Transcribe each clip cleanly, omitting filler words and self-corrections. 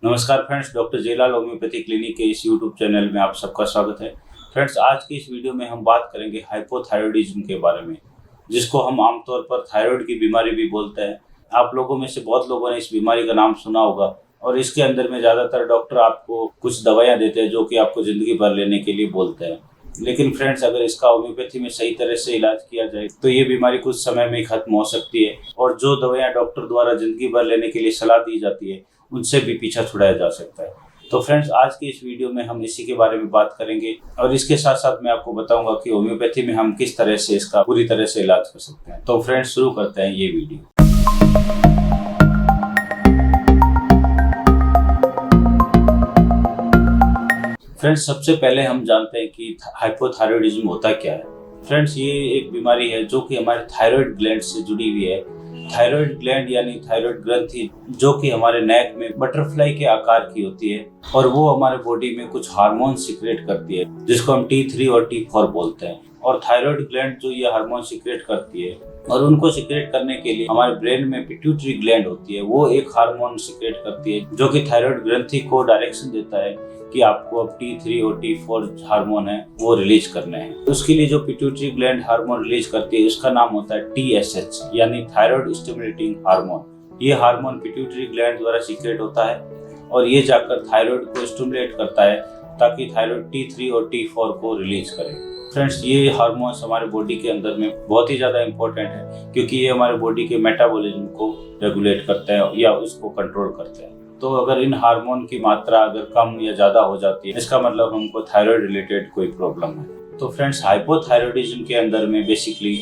नमस्कार friends, doctor जेलाल homeopathy clinic के इस यूट्यूब चैनल में आप सबका स्वागत है। फ्रेंड्स, आज की इस वीडियो में हम बात करेंगे हाइपोथायरॉयडिज्म के बारे में, जिसको हम आमतौर पर थायराइड की बीमारी भी बोलते हैं। आप लोगों में से बहुत लोगों ने इस बीमारी का नाम सुना होगा और इसके अंदर में ज़्यादातर डॉक्टर आपको कुछ दवाइयाँ देते हैं जो कि आपको ज़िंदगी भर लेने के लिए बोलते हैं। लेकिन फ्रेंड्स, अगर इसका होम्योपैथी में सही तरह से इलाज किया जाए तो ये बीमारी कुछ समय में ही खत्म हो सकती है और जो दवाइयाँ डॉक्टर द्वारा ज़िंदगी भर लेने के लिए सलाह दी जाती है उनसे भी पीछा छुड़ाया जा सकता है। तो फ्रेंड्स, आज की इस वीडियो में हम इसी के बारे में बात करेंगे और इसके साथ साथ मैं आपको बताऊंगा कि होम्योपैथी में हम किस तरह से इसका पूरी तरह से इलाज कर सकते हैं। तो फ्रेंड्स, शुरू करते हैं ये वीडियो। फ्रेंड्स, सबसे पहले हम जानते हैं कि हाइपोथायरॉयडिज्म होता क्या है। फ्रेंड्स, ये एक बीमारी है जो कि हमारे थायराइड ग्लैंड से जुड़ी हुई है। थायराइड ग्लैंड यानी थायराइड ग्रंथि जो कि हमारे नेक में बटरफ्लाई के आकार की होती है और वो हमारे बॉडी में कुछ हार्मोन सिक्रेट करती है जिसको हम T3 और T4 बोलते हैं। और थायराइड ग्लैंड जो ये हार्मोन सिक्रेट करती है और उनको सिक्रेट करने के लिए हमारे ब्रेन में पिट्यूटरी ग्लैंड होती है, वो एक हार्मोन सिक्रेट करती है जो कि थायराइड ग्रंथि को डायरेक्शन देता है कि आपको अब T3 और T4 हार्मोन है वो रिलीज करने हैं। उसके लिए जो पिट्यूटरी ग्लैंड हार्मोन रिलीज करती है उसका नाम होता है TSH यानी थायराइड स्टिमुलेटिंग हार्मोन। ये हार्मोन पिट्यूटरी ग्लैंड द्वारा सीक्रेट होता है और ये जाकर थायराइड को स्टिमुलेट करता है ताकि थायराइड T3 और T4 को रिलीज करे। फ्रेंड्स, ये हार्मोन्स हमारे बॉडी के अंदर में बहुत ही ज़्यादा इंपॉर्टेंट है क्योंकि ये हमारे बॉडी के मेटाबॉलिज्म को रेगुलेट करते हैं या उसको कंट्रोल करते हैं। तो अगर इन हार्मोन की मात्रा अगर कम या ज़्यादा हो जाती है इसका मतलब हमको थायराइड रिलेटेड कोई प्रॉब्लम है। तो फ्रेंड्स, हाइपोथायरॉयडिज्म के अंदर में बेसिकली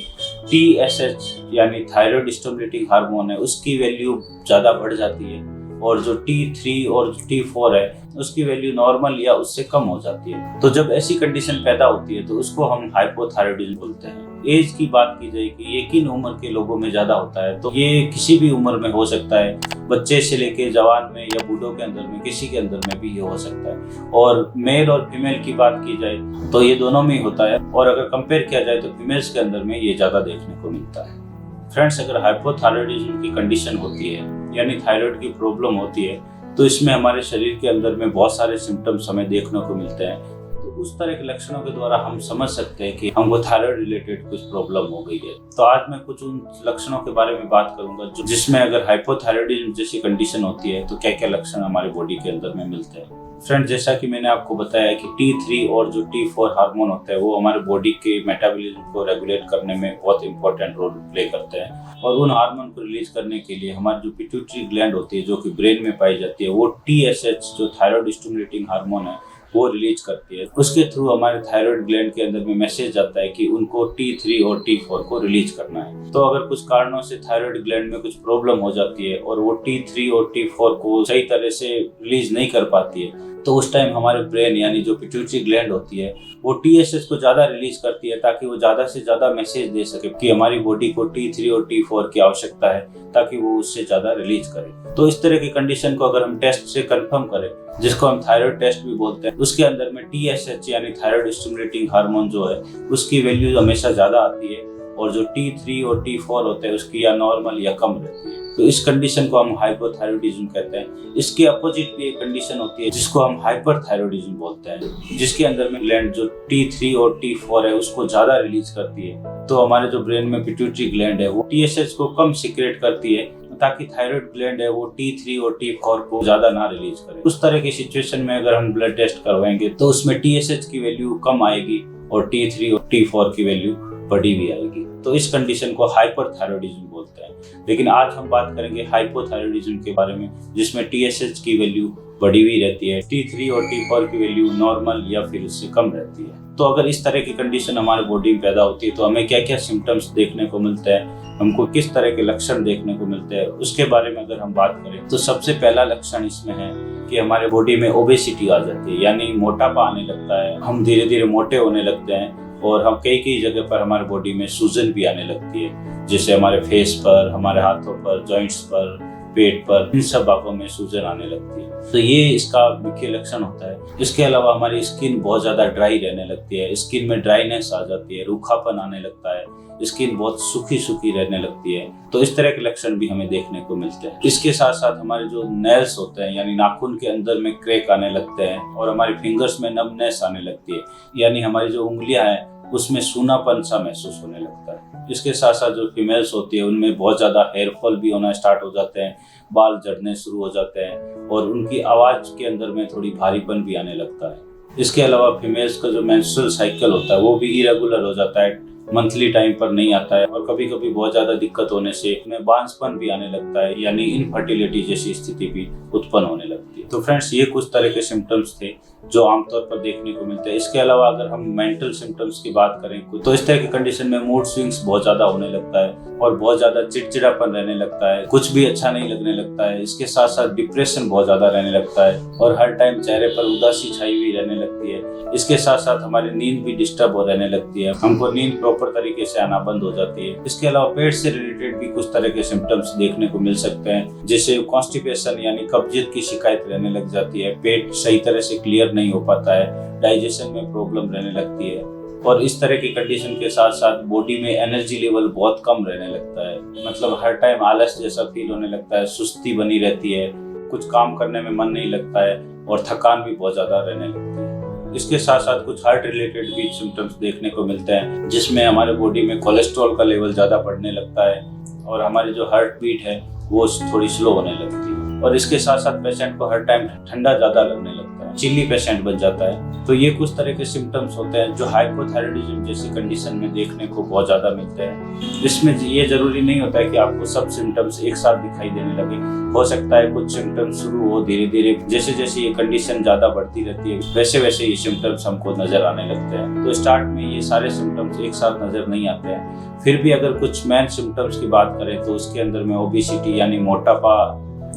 TSH यानी थायराइड स्टिमुलेटिंग हार्मोन है उसकी वैल्यू ज़्यादा बढ़ जाती है और जो T3 और T4 है उसकी वैल्यू नॉर्मल या उससे कम हो जाती है। तो जब ऐसी कंडीशन पैदा होती है तो उसको हम हाइपोथायरॉयडिज्म बोलते हैं। एज की बात की जाए कि ये किन उम्र के लोगों में ज़्यादा होता है, तो ये किसी भी उम्र में हो सकता है, बच्चे से लेके जवान में या बूढ़ों के अंदर में, किसी के अंदर में भी ये हो सकता है। और मेल और फीमेल की बात की जाए तो ये दोनों में ही होता है और अगर कंपेयर किया जाए तो फीमेल्स के अंदर में ये ज़्यादा देखने को मिलता है। फ्रेंड्स, अगर हाइपोथायरॉयडिज्म की कंडीशन होती है यानी थायराइड की प्रॉब्लम होती है तो इसमें हमारे शरीर के अंदर में बहुत सारे सिम्टम्स हमें देखने को मिलते हैं। तो उस तरह के लक्षणों के द्वारा हम समझ सकते हैं कि हमको थायराइड रिलेटेड कुछ प्रॉब्लम हो गई है। तो आज मैं कुछ उन लक्षणों के बारे में बात करूंगा जिसमें अगर हाइपोथायरॉयडिज्म जैसी कंडीशन होती है तो क्या क्या लक्षण हमारे बॉडी के अंदर में मिलते हैं। फ्रेंड्स, जैसा कि मैंने आपको बताया कि T3 और जो T4 हार्मोन होता है वो हमारे बॉडी के मेटाबॉलिज्म को रेगुलेट करने में बहुत इंपॉर्टेंट रोल प्ले करते हैं और उन हार्मोन को रिलीज करने के लिए हमारी जो पिट्यूटरी ग्लैंड होती है जो कि ब्रेन में पाई जाती है वो TSH जो थायराइड स्टिमुलेटिंग हार्मोन है वो रिलीज करती है। उसके थ्रू हमारे थायराइड ग्लैंड के अंदर में मैसेज आता है कि उनको T3 और T4 को रिलीज करना है। तो अगर कुछ कारणों से थायराइड ग्लैंड में कुछ प्रॉब्लम हो जाती है और वो T3 और T4 को सही तरह से रिलीज नहीं कर पाती है तो उस टाइम हमारे ब्रेन यानी जो पिट्यूटरी ग्लैंड होती है वो TSH को ज़्यादा रिलीज करती है ताकि वो ज़्यादा से ज़्यादा मैसेज दे सके कि हमारी बॉडी को T3 और T4 की आवश्यकता है ताकि वो उससे ज़्यादा रिलीज करे। तो इस तरह की कंडीशन को अगर हम टेस्ट से कंफर्म करें, जिसको हम थायराइड टेस्ट भी बोलते हैं, उसके अंदर में TSH यानी थायराइड स्टिमुलेटिंग हार्मोन जो है उसकी वैल्यू हमेशा ज़्यादा आती है और जो T3 और T4 होते हैं उसकी या नॉर्मल या कम रहती है। तो इस कंडीशन को हम हाइपोथायरॉयडिज्म कहते हैं। इसके अपोजिट भी एक कंडीशन होती है जिसको हम हाइपरथायरॉयडिज्म बोलते हैं, जिसके अंदर में ग्लैंड जो T3 और T4 है उसको ज्यादा रिलीज करती है। तो हमारे जो ब्रेन में पिट्यूटरी ग्लैंड है वो TSH को कम सिक्रेट करती है ताकि थायराइड ग्लैंड है वो T3 और T4 को ज्यादा ना रिलीज करे। उस तरह की सिचुएशन में अगर हम ब्लड टेस्ट करवाएंगे तो उसमें TSH की वैल्यू कम आएगी और T3 और T4 की वैल्यू बढ़ी भी आएगी। तो इस कंडीशन को हाइपरथायरॉयडिज्म बोलते हैं। लेकिन आज हम बात करेंगे हाइपोथायरॉयडिज्म के बारे में जिसमें TSH की वैल्यू बढ़ी हुई रहती है, T3 और T4 की वैल्यू नॉर्मल या फिर उससे कम रहती है। तो अगर इस तरह की कंडीशन हमारे बॉडी में पैदा होती है तो हमें क्या क्या सिम्टम्स देखने को मिलते हैं, हमको किस तरह के लक्षण देखने को मिलते हैं, उसके बारे में अगर हम बात करें तो सबसे पहला लक्षण इसमें है कि हमारे बॉडी में ओबेसिटी आ जाती है यानी मोटापा आने लगता है। हम धीरे धीरे मोटे होने लगते हैं और हम कई जगह पर हमारे बॉडी में सूजन भी आने लगती है, जैसे हमारे फेस पर, हमारे हाथों पर, जॉइंट्स पर पेट पर, इन सब भागों में सूजन आने लगती है। तो ये इसका मुख्य लक्षण होता है। इसके अलावा हमारी स्किन बहुत ज़्यादा ड्राई रहने लगती है, स्किन में ड्राइनेस आ जाती है, रूखापन आने लगता है, स्किन बहुत सूखी सूखी रहने लगती है। तो इस तरह के लक्षण भी हमें देखने को मिलते हैं। इसके साथ साथ हमारे जो नेल्स होते हैं यानी नाखून के अंदर में क्रैक आने लगते हैं और हमारी फिंगर्स में नमनेस आने लगती है, यानी हमारी जो उंगलियां हैं उसमें सूनापन सा महसूस होने लगता है। इसके साथ साथ जो फीमेल्स होती है उनमें बहुत ज़्यादा हेयर फॉल भी होना स्टार्ट हो जाते हैं, बाल झड़ने शुरू हो जाते हैं और उनकी आवाज़ के अंदर में थोड़ी भारीपन भी आने लगता है। इसके अलावा फीमेल्स का जो मेंस्ट्रुअल साइकिल होता है वो भी इरेगुलर हो जाता है, मंथली टाइम पर नहीं आता है और कभी कभी बहुत ज़्यादा दिक्कत होने से उन्हें बांझपन भी आने लगता है, यानी इनफर्टिलिटी जैसी स्थिति भी उत्पन्न होने लगती है। तो फ्रेंड्स, ये कुछ तरह के सिम्टम्स थे जो आमतौर पर देखने को मिलते हैं। इसके अलावा अगर हम मेंटल सिम्टम्स की बात करें तो इस तरह की कंडीशन में मूड स्विंग्स बहुत ज़्यादा होने लगता है और बहुत ज़्यादा चिड़चिड़ापन रहने लगता है, कुछ भी अच्छा नहीं लगने लगता है। इसके साथ साथ डिप्रेशन बहुत ज़्यादा रहने लगता है और हर टाइम चेहरे पर उदासी छाई हुई रहने लगती है। इसके साथ साथ हमारी नींद भी डिस्टर्ब हो रहने लगती है, हमको नींद प्रॉपर तरीके से आना बंद हो जाती है। इसके अलावा पेट से रिलेटेड भी कुछ तरह के सिम्टम्स देखने को मिल सकते हैं, जैसे कॉन्स्टिपेशन यानी कब्जियत की शिकायत रहने लग जाती है, पेट सही तरह से क्लियर नहीं हो पाता है, डाइजेशन में प्रॉब्लम रहने लगती है और इस तरह की कंडीशन के साथ साथ बॉडी में एनर्जी लेवल बहुत कम रहने लगता है, मतलब हर टाइम आलस जैसा फील होने लगता है, सुस्ती बनी रहती है, कुछ काम करने में मन नहीं लगता है और थकान भी बहुत ज़्यादा रहने लगती है। इसके साथ साथ कुछ हार्ट रिलेटेड भी सिम्टम्स देखने को मिलते हैं, जिसमें हमारे बॉडी में कोलेस्ट्रॉल का लेवल ज़्यादा बढ़ने लगता है और हमारी जो हार्ट बीट है वो थोड़ी स्लो होने लगती है और इसके साथ साथ पेशेंट को हर टाइम ठंडा ज़्यादा लगने लगता है, चिल्ली पेशेंट बन जाता है। तो ये कुछ तरह के सिम्टम्स होते हैं जो हाइपोथायराइडिज्म जैसी कंडीशन में देखने को बहुत ज़्यादा मिलते हैं। इसमें ये जरूरी नहीं होता है कि आपको सब सिम्टम्स एक साथ दिखाई देने लगे, हो सकता है कुछ सिम्टम्स शुरू हो धीरे धीरे, जैसे जैसे ये कंडीशन ज़्यादा बढ़ती रहती है वैसे वैसे ये सिम्टम्स हमको नजर आने लगते हैं। तो स्टार्ट में ये सारे सिम्टम्स एक साथ नजर नहीं आते हैं। फिर भी अगर कुछ मेन सिम्टम्स की बात करें तो उसके अंदर में ओबेसिटी यानी मोटापा,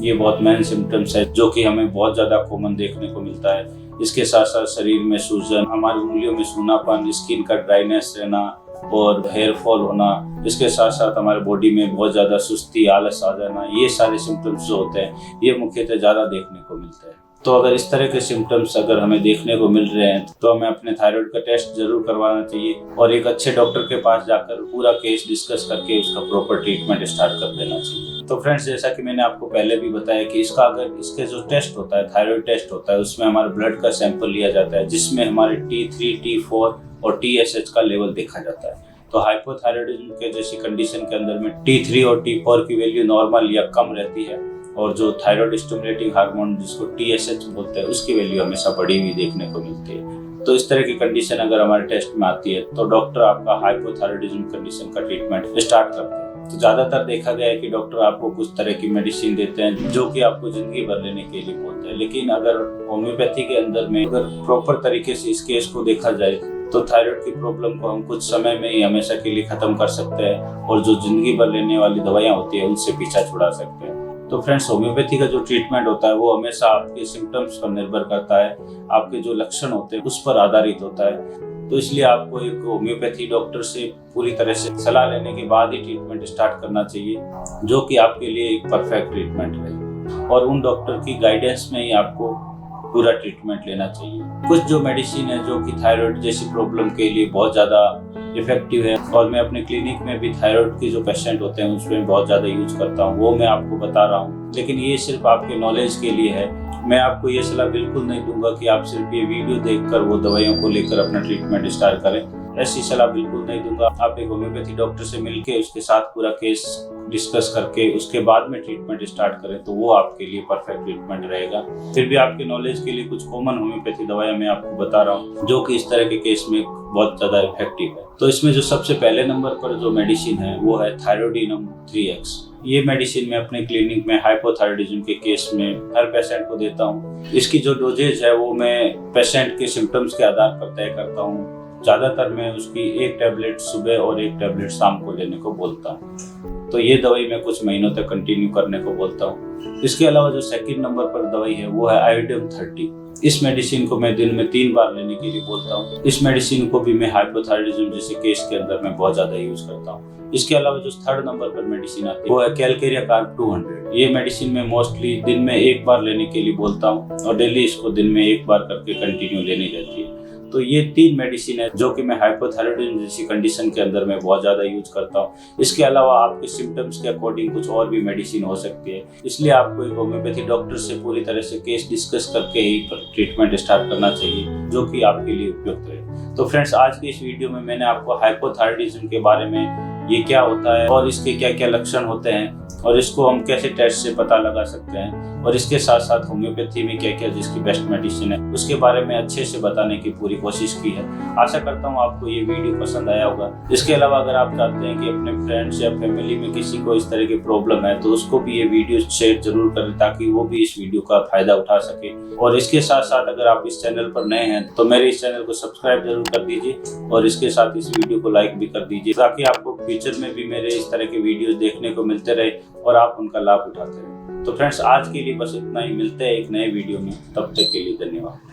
ये बहुत मेन सिम्टम्स है जो कि हमें बहुत ज़्यादा कॉमन देखने को मिलता है। इसके साथ साथ शरीर में सूजन, हमारी उंगलियों में सूनापन, स्किन का ड्राइनेस रहना और हेयर फॉल होना, इसके साथ साथ हमारे बॉडी में बहुत ज़्यादा सुस्ती, आलस आ जाना, ये सारे सिम्टम्स जो होते हैं ये मुख्यतः ज़्यादा देखने को मिलते हैं। तो अगर इस तरह के सिम्टम्स अगर हमें देखने को मिल रहे हैं तो हमें अपने थायराइड का टेस्ट जरूर करवाना चाहिए और एक अच्छे डॉक्टर के पास जाकर पूरा केस डिस्कस करके उसका प्रॉपर ट्रीटमेंट स्टार्ट कर देना चाहिए। तो फ्रेंड्स, जैसा कि मैंने आपको पहले भी बताया कि इसके जो टेस्ट होता है, थायराइड टेस्ट होता है, उसमें हमारे ब्लड का सैंपल लिया जाता है जिसमें हमारे T3, T4 और TSH का लेवल देखा जाता है। तो हाइपोथायराइडिज्म के जैसी कंडीशन के अंदर में T3 और T4 की वैल्यू नॉर्मल या कम रहती है और जो थायराइड स्टिमुलेटिंग हार्मोन जिसको TSH बोलते हैं उसकी वैल्यू हमेशा बढ़ी हुई देखने को मिलती है। तो इस तरह की कंडीशन अगर हमारे टेस्ट में आती है तो डॉक्टर आपका हाइपोथायराइडिज्म कंडीशन का ट्रीटमेंट स्टार्ट करते हैं। तो ज़्यादातर देखा गया है कि डॉक्टर आपको कुछ तरह की मेडिसिन देते हैं जो कि आपको ज़िंदगी भर लेने के लिए बोलते हैं, लेकिन अगर होम्योपैथी के अंदर में अगर प्रॉपर तरीके से इस केस को देखा जाए तो थायराइड की प्रॉब्लम को हम कुछ समय में ही हमेशा के लिए ख़त्म कर सकते हैं और जो ज़िंदगी भर लेने वाली दवाइयाँ होती है उनसे पीछा छुड़ा सकते हैं। तो फ्रेंड्स, होम्योपैथी का जो ट्रीटमेंट होता है वो हमेशा आपके सिम्टम्स पर निर्भर करता है, आपके जो लक्षण होते हैं उस पर आधारित होता है। तो इसलिए आपको एक होम्योपैथी डॉक्टर से पूरी तरह से सलाह लेने के बाद ही ट्रीटमेंट स्टार्ट करना चाहिए, जो कि आपके लिए एक परफेक्ट ट्रीटमेंट रहे और उन डॉक्टर की गाइडेंस में ही आपको पूरा ट्रीटमेंट लेना चाहिए। कुछ जो मेडिसिन है जो कि थायराइड जैसी प्रॉब्लम के लिए बहुत ज़्यादा इफेक्टिव है और मैं अपने क्लिनिक में भी थायराइड के जो पेशेंट होते हैं उसमें बहुत ज़्यादा यूज करता हूँ, वो मैं आपको बता रहा हूँ, लेकिन ये सिर्फ आपके नॉलेज के लिए है। मैं आपको ये सलाह बिल्कुल नहीं दूंगा कि आप सिर्फ ये वीडियो देखकर वो दवाइयों को लेकर अपना ट्रीटमेंट स्टार्ट करें, ऐसी सलाह बिल्कुल नहीं दूंगा। आप एक होम्योपैथी डॉक्टर से मिलके उसके साथ पूरा केस डिस्कस करके उसके बाद में ट्रीटमेंट स्टार्ट करें तो वो आपके लिए परफेक्ट ट्रीटमेंट रहेगा। फिर भी आपके नॉलेज के लिए कुछ कॉमन होम्योपैथी दवाइयाँ मैं आपको बता रहा हूँ जो कि इस तरह के केस में बहुत ज़्यादा इफेक्टिव है। तो इसमें जो सबसे पहले नंबर पर जो मेडिसिन है वो है थायरोडिनम 3X। ये मेडिसिन मैं अपने क्लिनिक में हाइपोथायराइडिज्म के केस में हर पेशेंट को देता हूँ। इसकी जो डोजेज है वो मैं पेशेंट के सिम्टम्स के आधार पर तय करता हूँ। ज़्यादातर मैं उसकी एक टैबलेट सुबह और एक टैबलेट शाम को लेने को बोलता हूँ। तो ये दवाई मैं कुछ महीनों तक कंटिन्यू करने को बोलता हूँ। इसके अलावा जो सेकंड नंबर पर दवाई है वो है आयोडियम 30। इस मेडिसिन को मैं दिन में 3 बार लेने के लिए बोलता हूँ। इस मेडिसिन को भी मैं हाइपोथायराइडिज्म जैसे केस के अंदर मैं बहुत ज़्यादा यूज करता हूँ। इसके अलावा जो थर्ड नंबर पर मेडिसिन आती है वो है कैलकेरिया कार्ब 200। ये मेडिसिन मैं मोस्टली दिन में एक बार लेने के लिए बोलता हूँ और डेली इसको दिन में एक बार करके कंटिन्यू लेनी रहती है। तो ये 3 मेडिसिन है जो कि मैं हाइपोथायराइडिज्म जैसी कंडीशन के अंदर में बहुत ज़्यादा यूज करता हूँ। इसके अलावा आपके सिम्टम्स के अकॉर्डिंग कुछ और भी मेडिसिन हो सकती है, इसलिए आपको एक होम्योपैथी डॉक्टर से पूरी तरह से केस डिस्कस करके ही ट्रीटमेंट स्टार्ट करना चाहिए जो कि आपके लिए उपयुक्त रहे। तो फ्रेंड्स, आज की इस वीडियो में मैंने आपको हाइपोथायराइडिज्म के बारे में, ये क्या होता है और इसके क्या क्या लक्षण होते हैं और इसको हम कैसे टेस्ट से पता लगा सकते हैं और इसके साथ साथ होम्योपैथी में क्या क्या जिसकी बेस्ट मेडिसिन है उसके बारे में अच्छे से बताने की पूरी कोशिश की है। आशा करता हूँ आपको ये वीडियो पसंद आया होगा। इसके अलावा अगर आप चाहते हैं कि अपने फ्रेंड्स या फैमिली में किसी को इस तरह की प्रॉब्लम है तो उसको भी ये वीडियो शेयर जरूर करें ताकि वो भी इस वीडियो का फायदा उठा सके। और इसके साथ साथ अगर आप इस चैनल पर नए हैं तो मेरे इस चैनल को सब्सक्राइब जरूर कर दीजिए और इसके साथ इस वीडियो को लाइक भी कर दीजिए ताकि आपको फ्यूचर में भी मेरे इस तरह के वीडियोस देखने को मिलते रहे और आप उनका लाभ उठाते रहे। तो फ्रेंड्स, आज के लिए बस इतना ही। मिलते हैं एक नए वीडियो में, तब तक के लिए धन्यवाद।